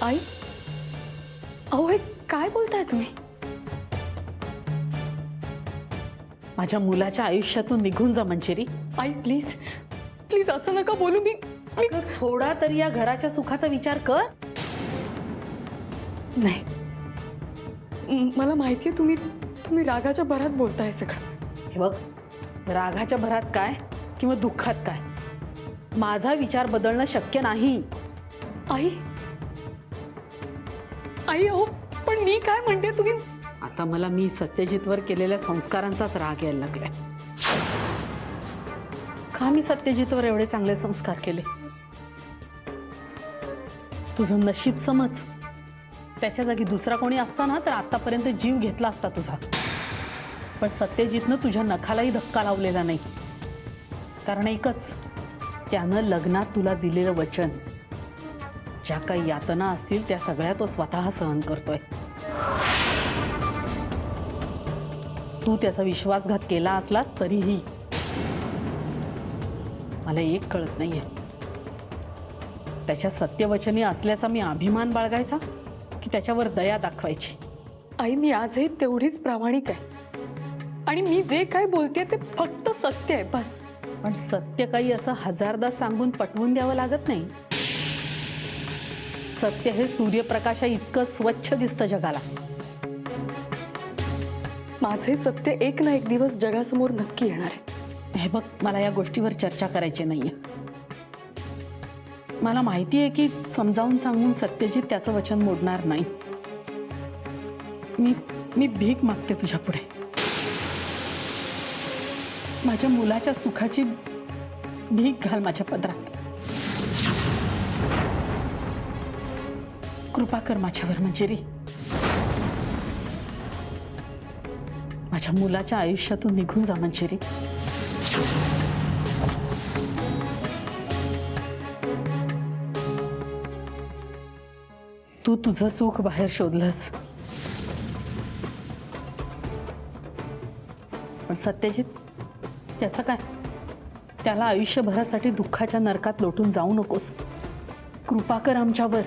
आई, अहो हे काय बोलताय तुम्ही? माझ्या मुलाच्या आयुष्यातून निघून जा मंजिरी. आई प्लीज प्लीज असं नका बोलू. मी अगं, थोडा तरी या घराच्या सुखाचा विचार कर. नाही, मला माहितीये तुम्ही रागाच्या भरात बोलताय सगळं. हे बघ, रागाच्या भरात काय किंवा दुःखात काय, माझा विचार बदलणं शक्य नाही. आई आई अहो पण मी काय म्हणते तुम्ही. आता मला मी सत्यजितवर केलेल्या संस्कारांचाच राग यायला लागलाय. का मी सत्यजितवर एवढे चांगले संस्कार केले? तुझं नशीब समज, त्याच्या जागी दुसरा कोणी असता ना तर आतापर्यंत जीव घेतला असता तुझा. पण सत्यजितनं तुझ्या नखालाही धक्का लावलेला नाही. कारण एकच, त्यानं लग्नात तुला दिलेलं वचन, ज्या काही यातना असतील त्या सगळ्या तो स्वतः सहन करतोय. तू त्याचा विश्वासघात केला असलास तरीही मला एक कळत नाहीये, त्याच्या सत्यवचनी असल्याचा मी अभिमान बाळगायचा की त्याच्यावर दया दाखवायची. आई मी आजही तेवढीच प्रामाणिक आहे आणि मी जे काय बोलते ते फक्त सत्य आहे बस. पण सत्य काही असं हजारदा सांगून पटवून द्यावं लागत नाही. सत्य हे सूर्यप्रकाशा इतकं स्वच्छ दिसतं जगाला. माझे सत्य एक ना एक दिवस जगासमोर नक्की येणार आहे. हे बघ, मला या गोष्टीवर चर्चा करायची नाहीये. मला माहिती आहे की समजावून सांगून सत्यजित त्याचं वचन मोडणार नाही. मी भीक मागते तुझ्या पुढे. माझ्या मुलाच्या सुखाची भीक घाल माझ्या पदरात. कृपा कर माझ्यावर मंजिरी. माझ्या मुलाच्या आयुष्यातून निघून जा मंजिरी. तू तुझं सुख बाहेर शोधलंस, पण सत्यजित त्याचं काय? त्याला आयुष्यभरासाठी दुःखाच्या नरकात लोटून जाऊ नकोस. कृपा कर आमच्यावर.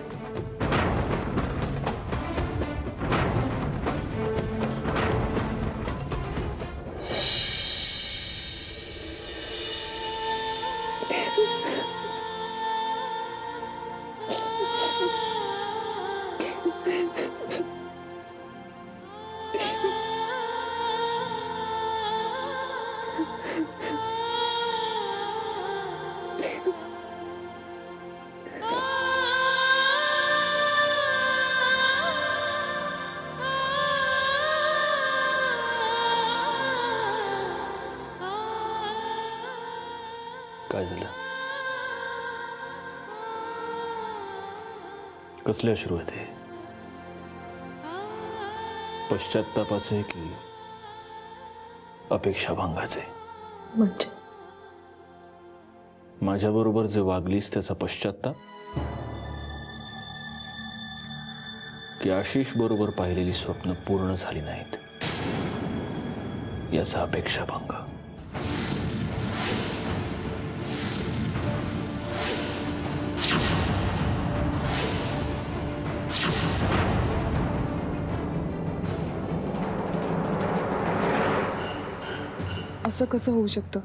काय झालं? कसले अश्रू आहेत हे? पश्चात्तापाचे की अपेक्षाभंगाचे? म्हणजे माझ्याबरोबर जे वागलीस त्याचा पश्चात्ताप, की आशिष बरोबर पाहिलेली स्वप्न पूर्ण झाली नाहीत याचा अपेक्षाभंग? असं कसं होऊ शकतं?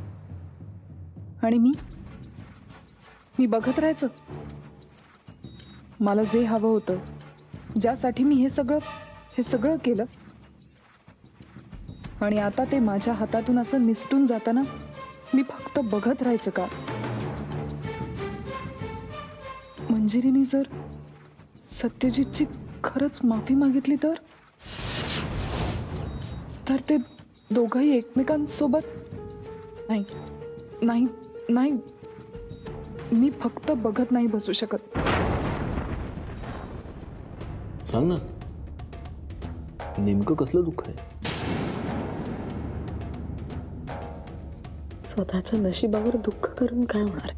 आणि मी बघत राहायचं? मला जे हवं होतं, ज्यासाठी मी हे सगळं केलं, आणि आता ते माझ्या हातातून असं निसटून जाताना मी फक्त बघत राहायचं का? मंजिरीने जर सत्यजितची खरंच माफी मागितली तर ते दोघंही एकमेकांसोबत नाही नाही नाही मी फक्त बघत नाही बसू शकत. सांग ना, नेमकं कसलं दुःख आहे? स्वतःच्या नशिबावर दुःख करून काय होणार?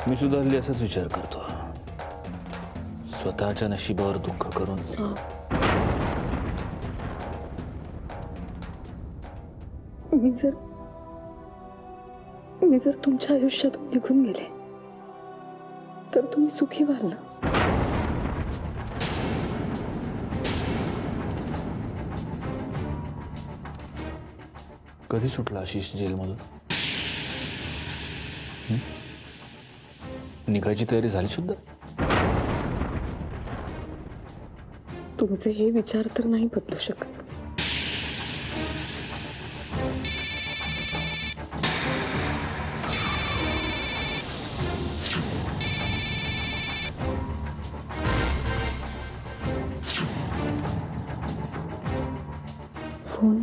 मी सुद्धा हल्ली असाच विचार करतो. स्वतःच्या नशिबावर दुःख करून मी जर तुमच्या आयुष्यातून निघून गेले तर तुम्ही सुखी व्हाल ना. कधी सुटला आशिष जेलमधून? निघायची तयारी झाली सुद्धा? तुमचे हे विचार तर नाही बदलू शकत. फोन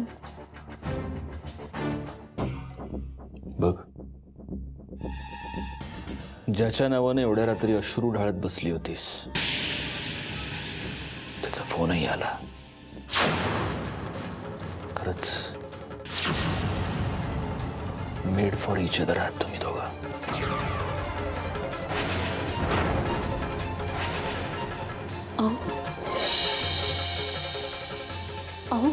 बघ, ज्याच्या नावाने एवढ्या रात्री अश्रू ढाळत बसली होतीस त्याचा फोनही आला. खरंच मेड फॉर इच अदर आहात तुम्ही दोघं. अहो अहो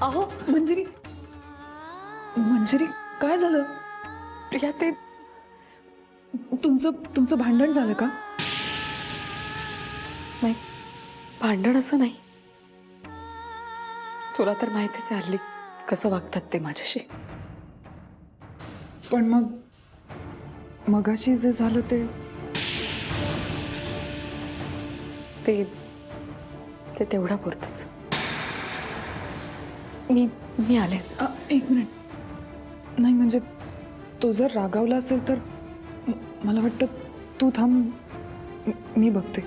अहो मंजिरी, मंजिरी काय झालं? प्रिया, ते तुमचं भांडण झालं का? नाही, भांडण असं नाही. तुला तर माहितीच आहे हल्ली कसं वागतात ते माझ्याशी. पण मगाशी जे झालं ते तेवढा पुरतच. मी आले. एक मिनिट. नाही म्हणजे तो जर रागावला असेल तर मला वाटतं तू थांब, मी बघते.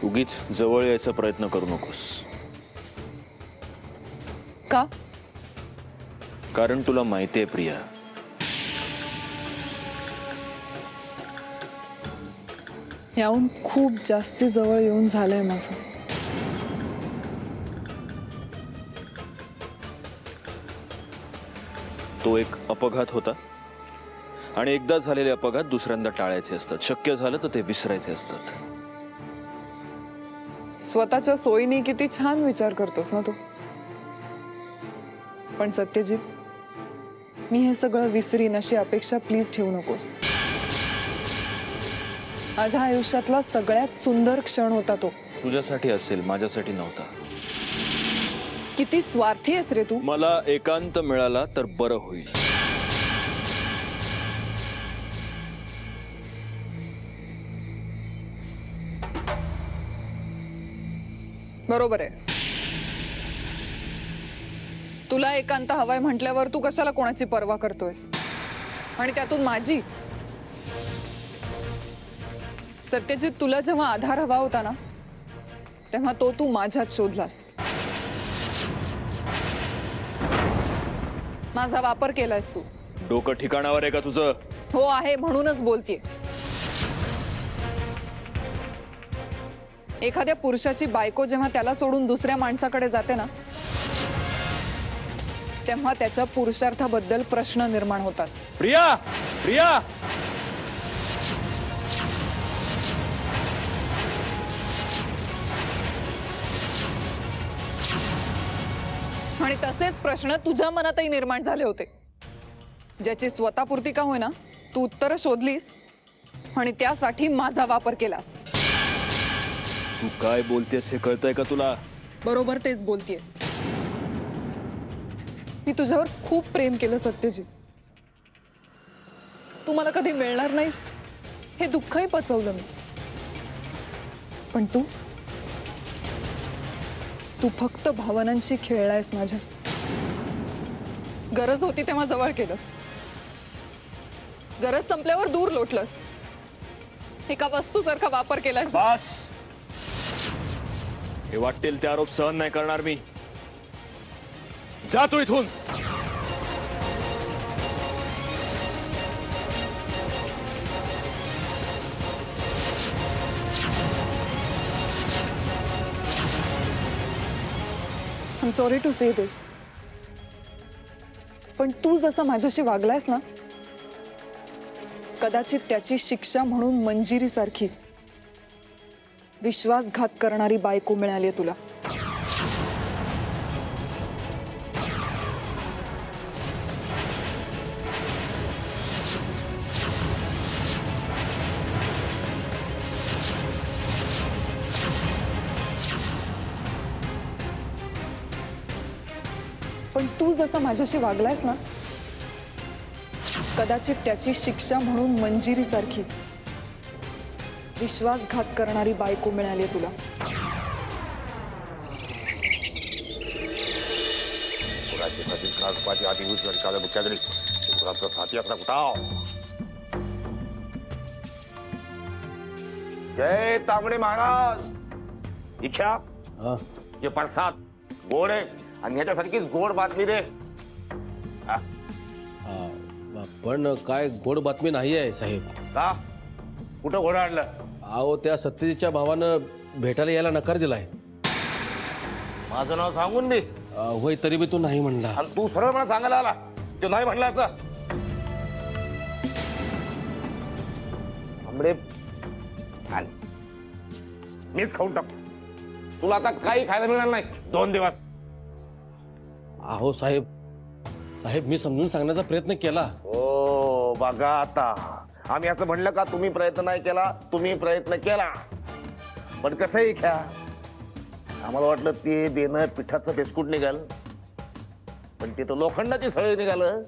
उगीच जवळ यायचा प्रयत्न करू नकोस. का? कारण तुला माहितीये प्रिया, याहून खूप जास्ती जवळ येऊन झालंय माझं. तो एक अपघात होता आणि एकदा झालेले अपघात दुसऱ्यांदा टाळायचे असतात. शक्य झालं तर ते विसरायचे असतात. स्वतःच्या सोयीने किती छान विचार करतोस ना तू. पण सत्यजित, मी हे सगळं विसरीन अशी अपेक्षा प्लीज ठेवू नकोस. माझ्या आयुष्यातला सगळ्यात सुंदर क्षण होता तो. तुझ्यासाठी असेल, माझ्यासाठी नव्हता. किती स्वार्थी आहेस रे तू. मला एकांत मिळाला तर बरं होईल. बरोबर आहे. तुला एकांत हवाय म्हटल्यावर तू कशाला कोणाची पर्वा करतोयस, आणि त्यातून माझी. सत्यजित, तुला जेव्हा आधार हवा होता ना, तेव्हा तो तू माझ्यात शोधलास. माझा वापर केलायस तू. डोकं ठिकाणावर आहे का तुझं? हो आहे, म्हणूनच बोलतेय. एखाद्या पुरुषाची बायको जेव्हा त्याला सोडून दुसऱ्या माणसाकडे जाते ना, तेव्हा त्याच्या पुरुषार्थाबद्दल प्रश्न निर्माण होतात. प्रिया, प्रिया, आणि तसेच प्रश्न तुझ्या मनातही निर्माण झाले होते, ज्याची स्वतःपुरती का होईना तू उत्तरं शोधलीस आणि त्यासाठी माझा वापर केलास. तू काय बोलतेस हे कळतंय का तुला? बरोबर तेच बोलतेय. मी तुझ्यावर खूप प्रेम केलं सत्यजित. तू मला कधी मिळणार नाहीस हे दुःखही पचवलं मी. पण तू तू फक्त भावनांशी खेळलायस माझ्या. गरज होती तेव्हा जवळ केलंस, गरज संपल्यावर दूर लोटलंस, एका वस्तूसारखा वापर केलाय. बस, हे वाटतील ते आरोप सहन नाही करणार मी. जा तू इथून. आय एम सॉरी टू से दिस, पण तू जसं माझ्याशी वागलायस ना, कदाचित त्याची शिक्षा म्हणून मंजिरी सारखी विश्वासघात करणारी बायको मिळाली तुला. पण तू जसं माझ्याशी वागलायस ना, कदाचित त्याची शिक्षा म्हणून मंजिरी सारखी विश्वासघात करणारी बायको मिळाली तुला. जय तांबडे महाराज. इच्छा जे प्रसाद गोड आहे आणि ह्याच्यासारखीच गोड बातमी दे. पण काय गोड बातमी नाही आहे साहेब. का? कुठं घोडं आणलं? अहो त्या सत्यजीतच्या भावानं भेटायला यायला नकार दिलाय. माझं नाव सांगून दे. होय, तरी बी तू नाही म्हणला. आणि तू सरळ मला सांगायला आला ते नाही म्हणलं असं. तांबडे मीच खाऊन टाक. तुला आता काही खायला मिळणार नाही 2 दिवस. अहो साहेब, साहेब मी समजून सांगण्याचा प्रयत्न केला. ओ बघा आता, आम्ही असं म्हणलं का तुम्ही प्रयत्न नाही केला? तुम्ही प्रयत्न केला, पण कसंही घ्या. आम्हाला वाटलं ते देणं पिठाचं बिस्कुट निघाल, पण ते तर लोखंडाची सळी निघालं.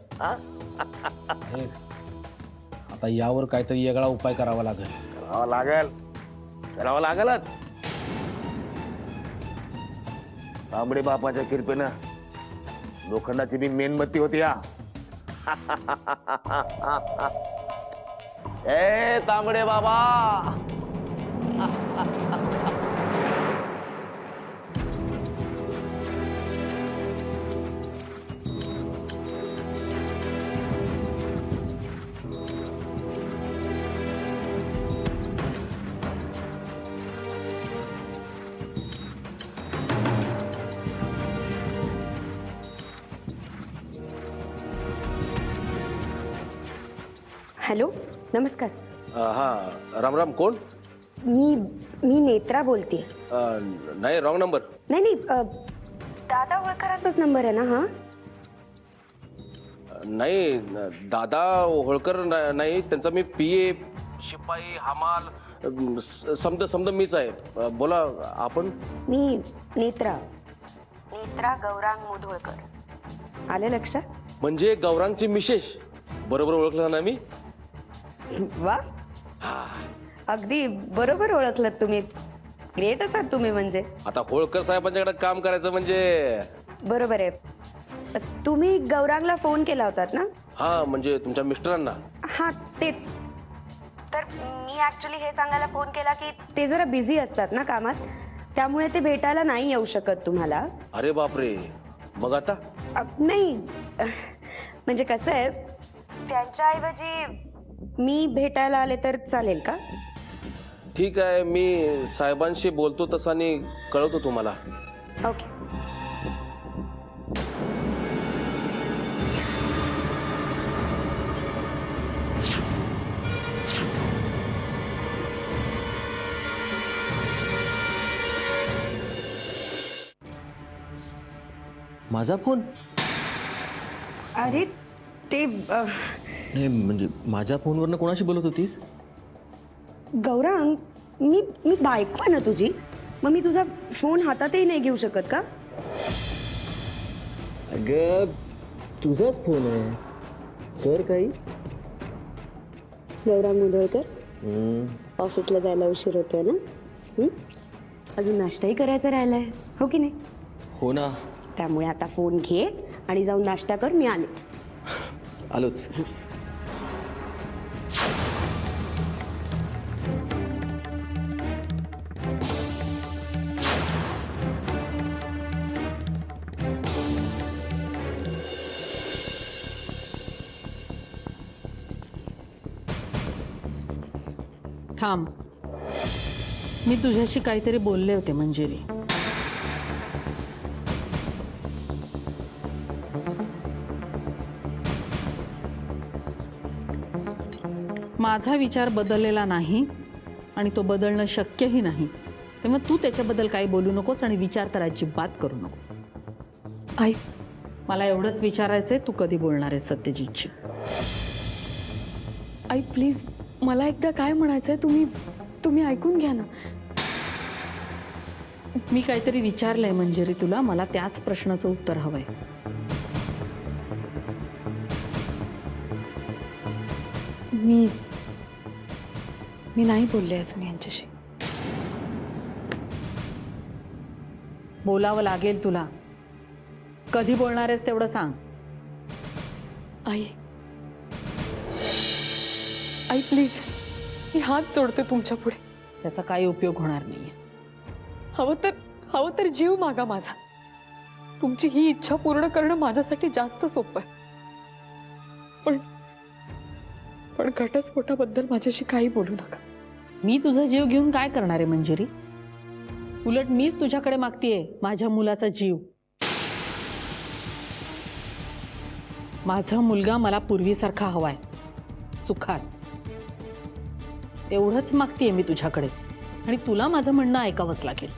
आता यावर काहीतरी वेगळा उपाय करावा लागेल. करावं लागेलच. तांबडे बापाच्या कृपेनं लोखंडाची बी मेणबत्ती होती या. ए तांबडे बाबा. हॅलो, नमस्कार. हा, राम राम. कोण? मी नेत्रा बोलते. नाही, रॉंग नंबर. नाही, दादा होळकरांचाच नंबर आहे ना हा? नाही, दादा होळकर नाही. त्यांचा मी PA, शिपाई, हमाल समजा मीच आहे. बोला आपण. मी नेत्रा गौरांग मुधोळकर. आले लक्षात? म्हणजे गौरांगची मिसेस. बरोबर ओळखलं ना मी? वा, अगदी बरोबर ओळखलं तुम्ही. ग्रेटच आहात तुम्ही. म्हणजे आता होळकर साहेबांच्याकडे काम करायचं म्हणजे बरोबर आहे. तुम्ही गौरांगला फोन केला होतात ना? हा, म्हणजे तुमच्या मिस्टरांना? हा, तेच. तर मी ऍक्च्युली हे सांगायला फोन केला की ते जरा बिझी असतात ना कामात, त्यामुळे ते भेटायला नाही येऊ शकत तुम्हाला. अरे बापरे, मग आता? नाही, म्हणजे कसं आहे, त्यांच्याऐवजी मी भेटायला आले तर चालेल का? ठीक आहे, मी साहेबांशी बोलतो तसा आणि कळवतो तुम्हाला. ओके. माझा फोन? अरे ते नाही, म्हणजे माझ्या फोनवरनं कोणाशी बोलत होतीस? गौरांग, मी बायको आहे ना तुझी. मग मी तुझा फोन हातातही नाही घेऊ शकत का? अगं तुझाच फोन आहे, कर काही. गौरांग मुधोळकर, ऑफिसला जायला उशीर होतोय ना? अजून नाश्ताही करायचा राहिलाय, हो की नाही? हो ना, त्यामुळे आता फोन घे आणि जाऊन नाश्ता कर, मी आलेच. आलोच. थांब, मी तुझ्याशी काहीतरी बोलले होते मंजिरी. माझा विचार बदललेला नाही आणि तो बदलणं शक्यही नाही. तेव्हा तू त्याच्याबद्दल काही बोलू नकोस आणि विचार तर अजिबात करू नकोस. आई मला एवढंच विचारायचंय, तू कधी बोलणार आहे सत्यजितची? आई प्लीज, मला एकदा काय म्हणायचंय तुम्ही ऐकून घ्या ना. मी काहीतरी विचारलंय मंजिरी तुला, मला त्याच प्रश्नाचं उत्तर हवंय. मी नाही बोलले अजून यांच्याशी. बोलावं लागेल तुला. कधी बोलणार आहेस तेवढं सांग. आई प्लीज, मी हात जोडते तुमच्या पुढे. त्याचा काही उपयोग होणार नाहीये. हवं तर जीव मागा माझा. तुमची ही इच्छा पूर्ण करणं माझ्यासाठी जास्त सोपं आहे. पण घटस्फोटाबद्दल माझ्याशी काही बोलू नका. मी तुझा जीव घेऊन काय करणार आहे मंजिरी? उलट मीच तुझ्याकडे मागतेय माझ्या मुलाचा जीव. माझा मुलगा मला पूर्वीसारखा हवाय, सुखात. एवढंच मागतेय मी तुझ्याकडे आणि तुला माझं म्हणणं ऐकावंच लागेल.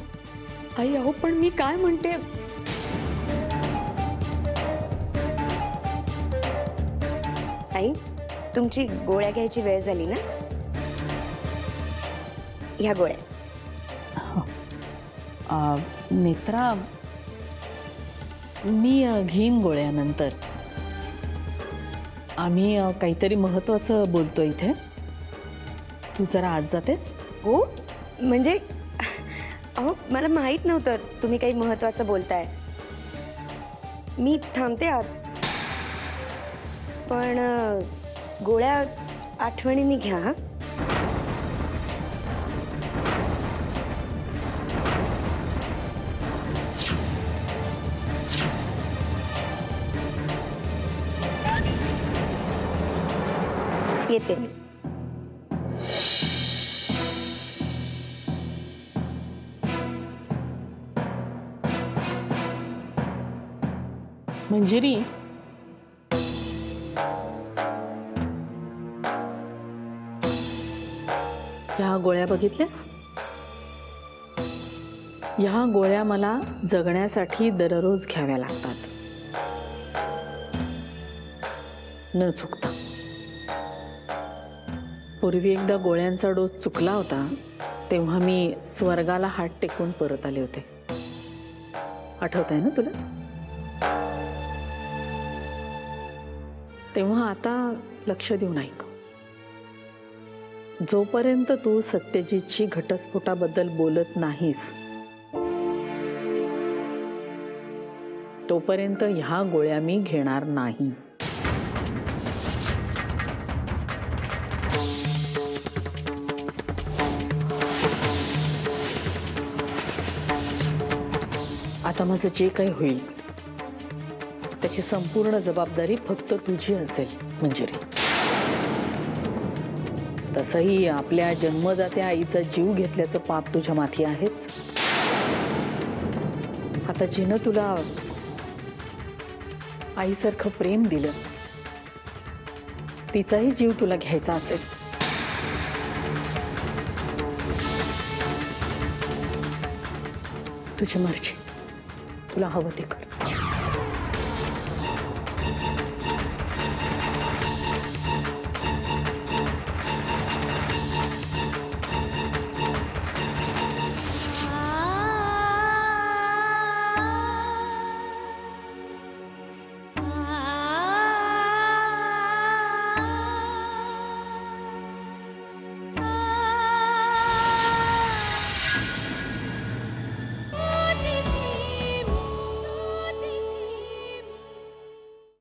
आई अहो, पण मी काय म्हणते. आई, तुमची गोळ्या घ्यायची वेळ झाली ना. ह्या गोळ्या. नेत्रा, मी घेईन गोळ्यानंतर. आम्ही काहीतरी महत्वाचं बोलतो इथे. तू जरा आत जातेस? हो, म्हणजे अहो मला माहित नव्हतं तुम्ही काही महत्वाचं बोलताय. मी थांबते आत, पण गोळ्या आठवणीने घ्या. हा, येते मी. मंजिरी, ह्या गोळ्या बघितल्यास? ह्या गोळ्या मला जगण्यासाठी दररोज घ्याव्या लागतात, न चुकता. पूर्वी एकदा गोळ्यांचा डोस चुकला होता, तेव्हा मी स्वर्गाला हात टेकून परत आले होते. आठवतंय ना तुला? तेव्हा आता लक्ष देऊन ऐक. जोपर्यंत तू सत्यजितची घटस्फोटाबद्दल बोलत नाहीस, तोपर्यंत ह्या गोळ्या मी घेणार नाही. आता माझं जे काही होईल त्याची संपूर्ण जबाबदारी फक्त तुझी असेल मंजिरी. तसंही आपल्या जन्मदात्या आईचा जीव घेतल्याचं पाप तुझ्या माथी आहेच. आता जिनं तुला आईसारखं प्रेम दिलं, तिचाही जीव तुला घ्यायचा असेल. तुझी मर्जी, तुला हवं ते कर.